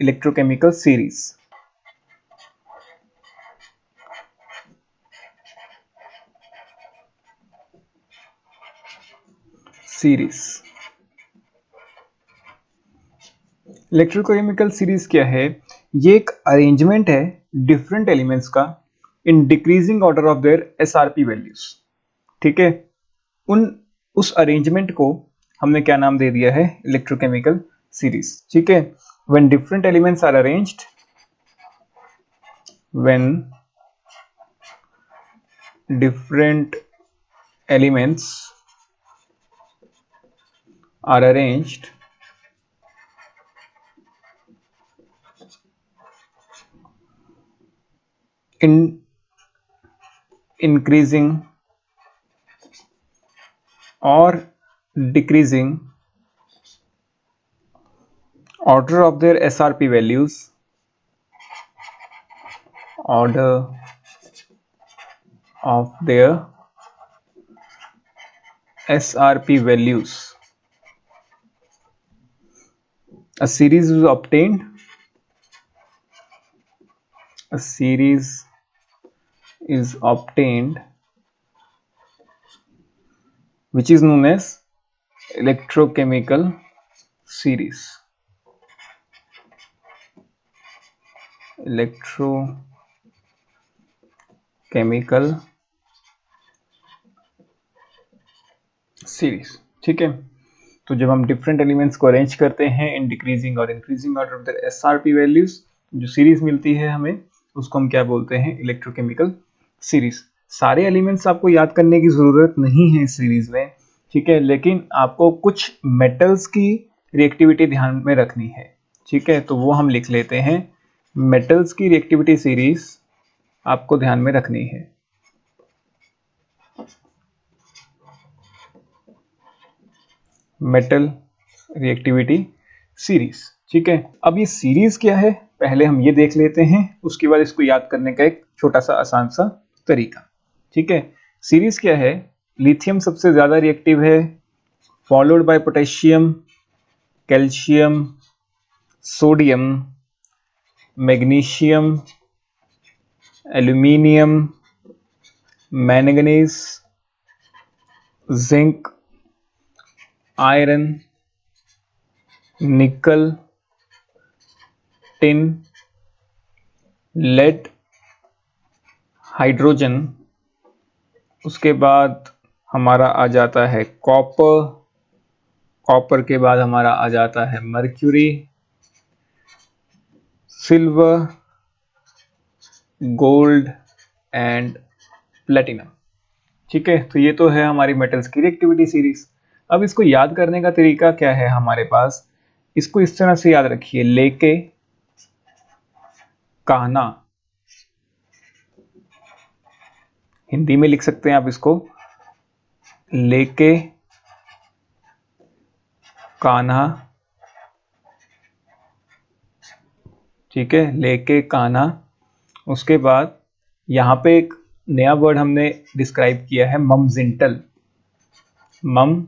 electrochemical series. Electrochemical series क्या है? ये एक अरेंजमेंट है डिफरेंट एलिमेंट्स का in decreasing order of their SRP values. ठीक है, उन उस अरेंजमेंट को हमने क्या नाम दे दिया है? Electrochemical series. ठीक है, when different elements are arranged, when different elements are arranged in increasing or decreasing order of their SRP values, order of their SRP values, a series is obtained, a series is obtained which is known as electrochemical series. Electrochemical series। ठीक है, तो जब हम different elements को arrange करते हैं in decreasing और increasing order of the SRP values, जो सीरीज मिलती है हमें, उसको हम क्या बोलते हैं? Electrochemical series. सारे एलिमेंट्स आपको याद करने की जरूरत नहीं है इस सीरीज में, ठीक है, लेकिन आपको कुछ मेटल्स की रिएक्टिविटी ध्यान में रखनी है। ठीक है, तो वो हम लिख लेते हैं। मेटल्स की रिएक्टिविटी सीरीज आपको ध्यान में रखनी है। Metal reactivity series. ठीक है, अब ये सीरीज क्या है पहले हम ये देख लेते हैं, उसके बाद इसको याद करने का एक छोटा सा आसान सा तरीका। ठीक है, सीरीज क्या है? लिथियम सबसे ज्यादा रिएक्टिव है, followed by potassium, calcium, sodium, magnesium, aluminium, manganese, zinc, iron, निकल, टिन, लेड, हाइड्रोजन। उसके बाद हमारा आ जाता है कॉपर, कॉपर के बाद हमारा आ जाता है mercury, silver, gold and platinum. ठीक है, तो ये तो है हमारी मेटल्स की रिएक्टिविटी सीरीज। अब इसको याद करने का तरीका क्या है हमारे पास? इसको इस तरह से याद रखिए, लेके कहना, हिंदी में लिख सकते हैं आप इसको, लेके कान्हा। ठीक है, लेके कान्हा। उसके बाद यहाँ पे एक नया वर्ड हमने डिस्क्राइब किया है, ममजिंटल। ममजिंटल।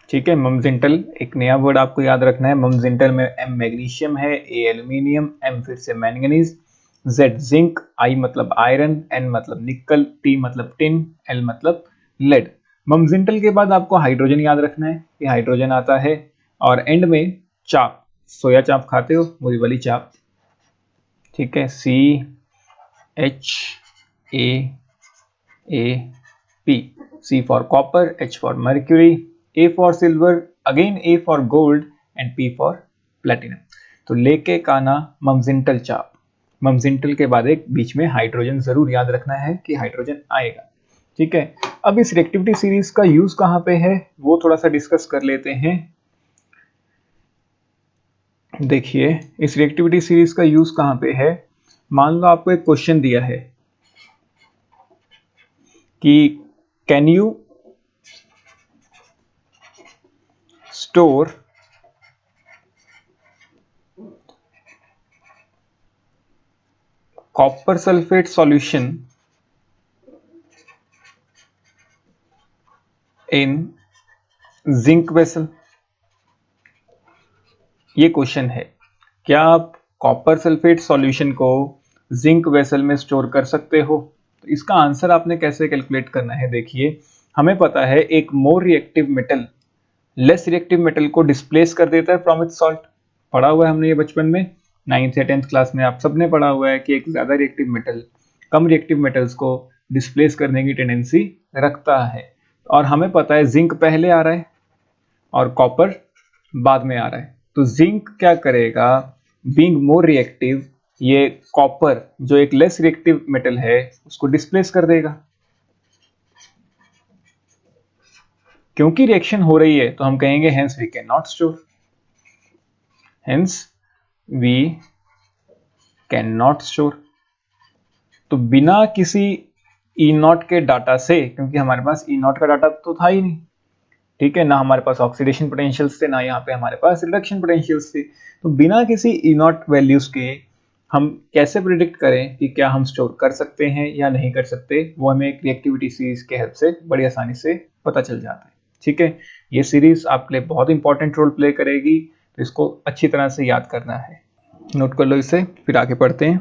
ठीक है, ममजिंटल एक नया वर्ड आपको याद रखना है। ममजिंटल में एम मैग्नीशियम है, ए एल्यूमिनियम, एम फिर से मैंगनीज, जेड जिंक, आई मतलब आयरन, एन मतलब निकल, टी मतलब टिन, एल मतलब लेड। ममजिंटल के बाद आपको हाइड्रोजन याद रखना है, ये हाइड्रोजन आता है, और एंड में चाप, सोया चाप खाते हो, वही वाली चाप। ठीक है, C H A A P, C for copper, H for mercury, A for silver, again A for gold and P for platinum। तो लेके काना ममजिंटल चाप। ममजिंटल के बाद एक बीच में हाइड्रोजन जरूर याद रखना है कि हाइड्रोजन आएगा। ठीक है, अब इस रिएक्टिविटी सीरीज का यूज कहां पे है वो थोड़ा सा डिस्कस कर लेते हैं। देखिए, इस रिएक्टिविटी सीरीज का यूज कहां पे है? मान लो आपको एक क्वेश्चन दिया है कि can you store copper sulfate solution in zinc vessel, ये क्वेश्चन है, क्या आप कॉपर सल्फेट सॉल्यूशन को जिंक वेसल में स्टोर कर सकते हो? तो इसका आंसर आपने कैसे कैलकुलेट करना है, देखिए हमें पता है एक more reactive metal less reactive metal को डिस्प्लेस कर देता है फ्रॉम इट्स सॉल्ट। पढ़ा हुआ है हमने ये बचपन में, 9th या 10th क्लास में आप सबने पढ़ा हुआ है कि एक ज्यादा रिएक्टिव मेटल कम रिएक्टिव मेटल्स को डिस्प्लेस करने की टेंडेंसी रखता है। और हमें पता है जिंक पहले आ रहा है और कॉपर बाद में आ रहा है, तो जिंक क्या करेगा, बीइंग मोर रिएक्टिव, ये कॉपर जो एक लेस रिएक्टिव मेटल है उसको डिस्प्लेस कर देगा। क्योंकि रिएक्शन हो रही है तो हम कहेंगे hence we can not store, hence we can not store. तो बिना किसी ई नॉट के डाटा से, क्योंकि हमारे पास ई नॉट का डाटा तो था ही नहीं, ठीक है, ना हमारे पास ऑक्सीडेशन पोटेंशियल्स थे, ना यहाँ पे हमारे पास रिडक्शन पोटेंशियल्स थे, तो बिना किसी ई नॉट वैल्यूज के हम कैसे प्रिडिक्ट करें कि क्या हम स्टोर कर सकते हैं या नहीं कर सकते, वो हमें एक रिएक्टिविटी सीरीज के हेल्प से बड़ी आसानी से पता चल जाता है। ठीक है, ये सीरीज आपके लिए बहुत इंपॉर्टेंट रोल प्ले करेगी, तो इसको अच्छी तरह से याद करना है। नोट कर लो इसे, फिर आगे पढ़ते हैं।